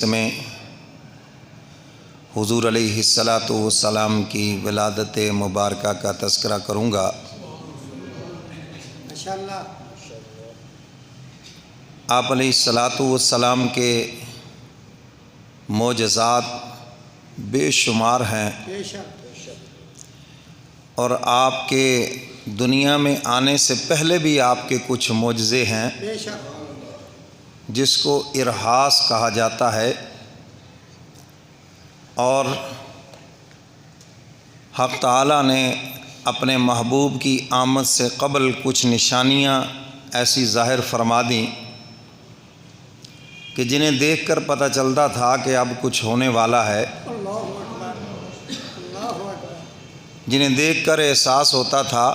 میں حضور علیہ الصلاۃ والسلام کی ولادت مبارکہ کا تذکرہ کروں گا۔ آپ علیہ الصلاۃ والسلام کے معجزات بے شمار ہیں، اور آپ کے دنیا میں آنے سے پہلے بھی آپ کے کچھ معجزے ہیں جس کو ارہاس کہا جاتا ہے، اور حق تعالیٰ نے اپنے محبوب کی آمد سے قبل کچھ نشانیاں ایسی ظاہر فرما دیں کہ جنہیں دیکھ کر پتہ چلتا تھا کہ اب کچھ ہونے والا ہے، جنہیں دیکھ کر احساس ہوتا تھا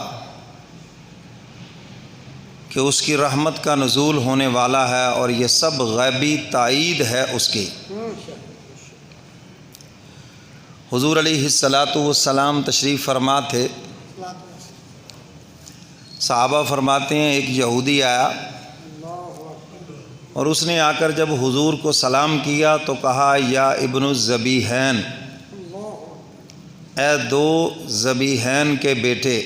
کہ اس کی رحمت کا نزول ہونے والا ہے، اور یہ سب غیبی تائید ہے اس کی۔ حضور علیہ الصلاۃ والسلام تشریف فرما تھے، صحابہ فرماتے ہیں ایک یہودی آیا اور اس نے آ کر جب حضور کو سلام کیا تو کہا یا ابن الذبیحین، اے دو ذبیحین کے بیٹے۔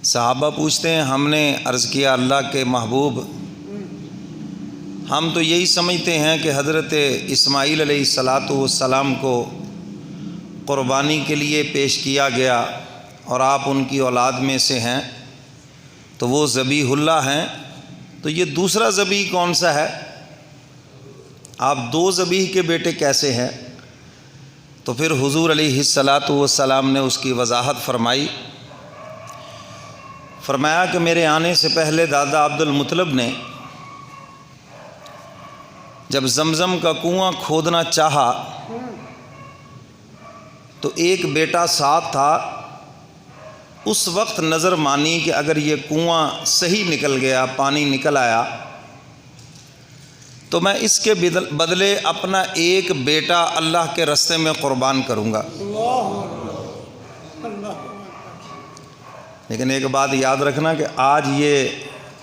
صحابہ پوچھتے ہیں، ہم نے عرض کیا اللہ کے محبوب، ہم تو یہی سمجھتے ہیں کہ حضرت اسماعیل علیہ الصلاۃ والسلام کو قربانی کے لیے پیش کیا گیا اور آپ ان کی اولاد میں سے ہیں، تو وہ ذبیح اللہ ہیں، تو یہ دوسرا ذبیح کون سا ہے؟ آپ دو ذبیح کے بیٹے کیسے ہیں؟ تو پھر حضور علیہ الصلاۃ والسلام نے اس کی وضاحت فرمایا کہ میرے آنے سے پہلے دادا عبد المطلب نے جب زمزم کا کنواں کھودنا چاہا تو ایک بیٹا ساتھ تھا، اس وقت نظر مانی کہ اگر یہ کنواں صحیح نکل گیا، پانی نکل آیا، تو میں اس کے بدلے اپنا ایک بیٹا اللہ کے راستے میں قربان کروں گا۔ لیکن ایک بات یاد رکھنا کہ آج یہ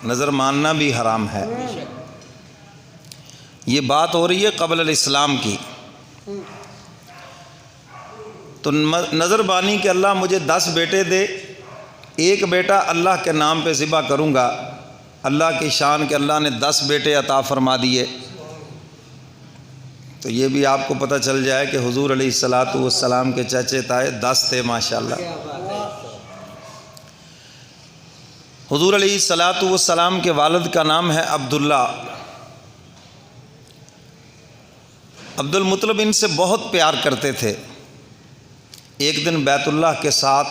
نظر ماننا بھی حرام ہے۔ یہ بات ہو رہی ہے قبل الاسلام کی، تو نظر بانی کہ اللہ مجھے 10 بیٹے دے، ایک بیٹا اللہ کے نام پہ ذبح کروں گا۔ اللہ کی شان کہ اللہ نے 10 بیٹے عطا فرما دیے۔ تو یہ بھی آپ کو پتہ چل جائے کہ حضور علیہ الصلاۃ والسلام کے چچے تائے 10 تھے ماشاءاللہ۔ حضور علیہ الصلاۃ والسلام کے والد کا نام ہے عبداللہ۔ عبد المطلب ان سے بہت پیار کرتے تھے۔ ایک دن بیت اللہ کے ساتھ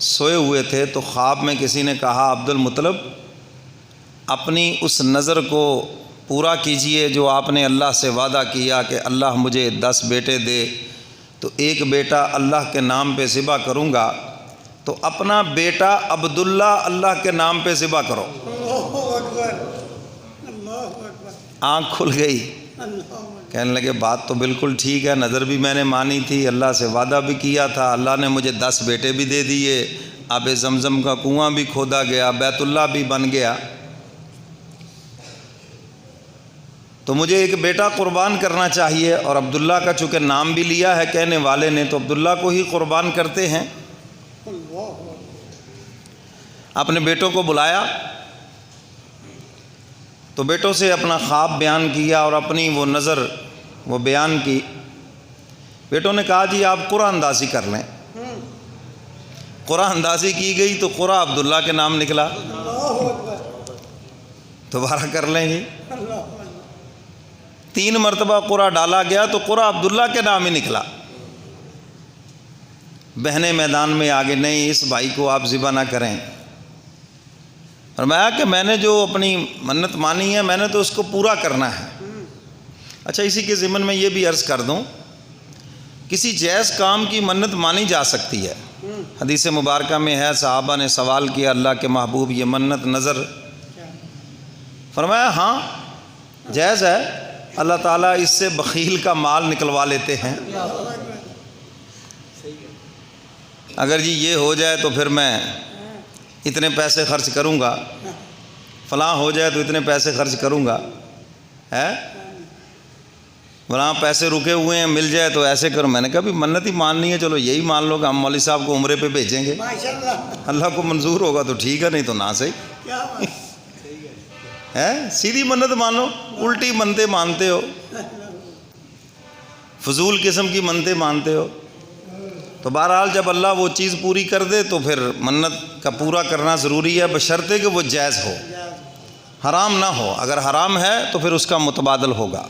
سوئے ہوئے تھے تو خواب میں کسی نے کہا عبد المطلب اپنی اس نظر کو پورا کیجئے جو آپ نے اللہ سے وعدہ کیا کہ اللہ مجھے 10 بیٹے دے تو ایک بیٹا اللہ کے نام پہ ذبح کروں گا، تو اپنا بیٹا عبداللہ اللہ کے نام پہ ذبح کرو۔ آنکھ کھل گئی، کہنے لگے بات تو بالکل ٹھیک ہے، نظر بھی میں نے مانی تھی، اللہ سے وعدہ بھی کیا تھا، اللہ نے مجھے 10 بیٹے بھی دے دیے، آب زمزم کا کنواں بھی کھودا گیا، بیت اللہ بھی بن گیا، تو مجھے ایک بیٹا قربان کرنا چاہیے۔ اور عبداللہ کا چونکہ نام بھی لیا ہے کہنے والے نے، تو عبداللہ کو ہی قربان کرتے ہیں۔ اپنے بیٹوں کو بلایا تو بیٹوں سے اپنا خواب بیان کیا اور اپنی وہ نظر وہ بیان کی۔ بیٹوں نے کہا جی آپ قرآن اندازی کر لیں۔ قرآن اندازی کی گئی تو قرآن عبداللہ کے نام نکلا۔ دوبارہ کر لیں جی، 3 مرتبہ قرآن ڈالا گیا تو قرآن عبداللہ کے نام ہی نکلا۔ بہنیں میدان میں آگے، نہیں اس بھائی کو آپ ذبح نہ کریں۔ فرمایا کہ میں نے جو اپنی منت مانی ہے میں نے تو اس کو پورا کرنا ہے۔ اچھا اسی کے ضمن میں یہ بھی عرض کر دوں، کسی جائز کام کی منت مانی جا سکتی ہے۔ حدیث مبارکہ میں ہے صحابہ نے سوال کیا اللہ کے محبوب یہ منت نظر، فرمایا ہاں جائز ہے، اللہ تعالیٰ اس سے بخیل کا مال نکلوا لیتے ہیں۔ اگر جی یہ ہو جائے تو پھر میں اتنے پیسے خرچ کروں گا، فلاں ہو جائے تو اتنے پیسے خرچ کروں گا، ہے وہاں پیسے رکے ہوئے ہیں، مل جائے تو ایسے کرو۔ میں نے کہا بھی منت ہی ماننی ہے، چلو یہی مان لو کہ ہم مولوی صاحب کو عمرے پہ بھیجیں گے، اللہ کو منظور ہوگا تو ٹھیک ہے، نہیں تو نہ صحیح ہے۔ سیدھی منت مانو، الٹی منتیں مانتے ہو، فضول قسم کی منتیں مانتے ہو۔ تو بہرحال جب اللہ وہ چیز پوری کر دے تو پھر منت کا پورا کرنا ضروری ہے، بشرطے کہ وہ جائز ہو، حرام نہ ہو۔ اگر حرام ہے تو پھر اس کا متبادل ہوگا۔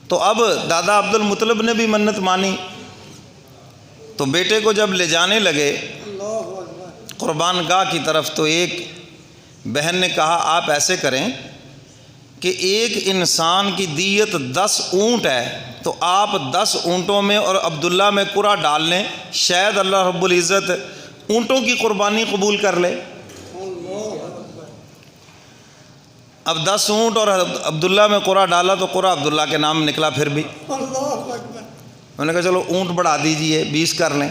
تو اب دادا عبد المطلب نے بھی منت مانی، تو بیٹے کو جب لے جانے لگے قربان گاہ کی طرف، تو ایک بہن نے کہا آپ ایسے کریں کہ ایک انسان کی دیت 10 اونٹ ہے، تو آپ 10 اونٹوں میں اور عبداللہ میں قرعہ ڈال لیں، شاید اللہ رب العزت اونٹوں کی قربانی قبول کر لے۔ اب 10 اونٹ اور عبداللہ میں قرعہ ڈالا تو قرعہ عبداللہ کے نام نکلا۔ پھر بھی میں نے کہا چلو اونٹ بڑھا دیجئے، 20 کر لیں۔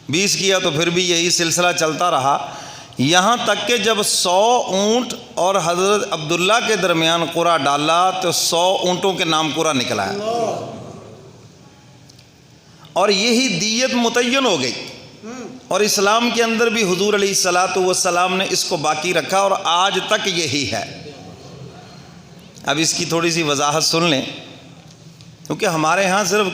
20 کیا تو پھر بھی یہی سلسلہ چلتا رہا، یہاں تک کہ جب 100 اونٹ اور حضرت عبداللہ کے درمیان قرعہ ڈالا تو 100 اونٹوں کے نام قرعہ نکلا ہے، اور یہی دیت متعین ہو گئی۔ اور اسلام کے اندر بھی حضور علیہ السلام نے اس کو باقی رکھا، اور آج تک یہی ہے۔ اب اس کی تھوڑی سی وضاحت سن لیں، کیونکہ ہمارے ہاں صرف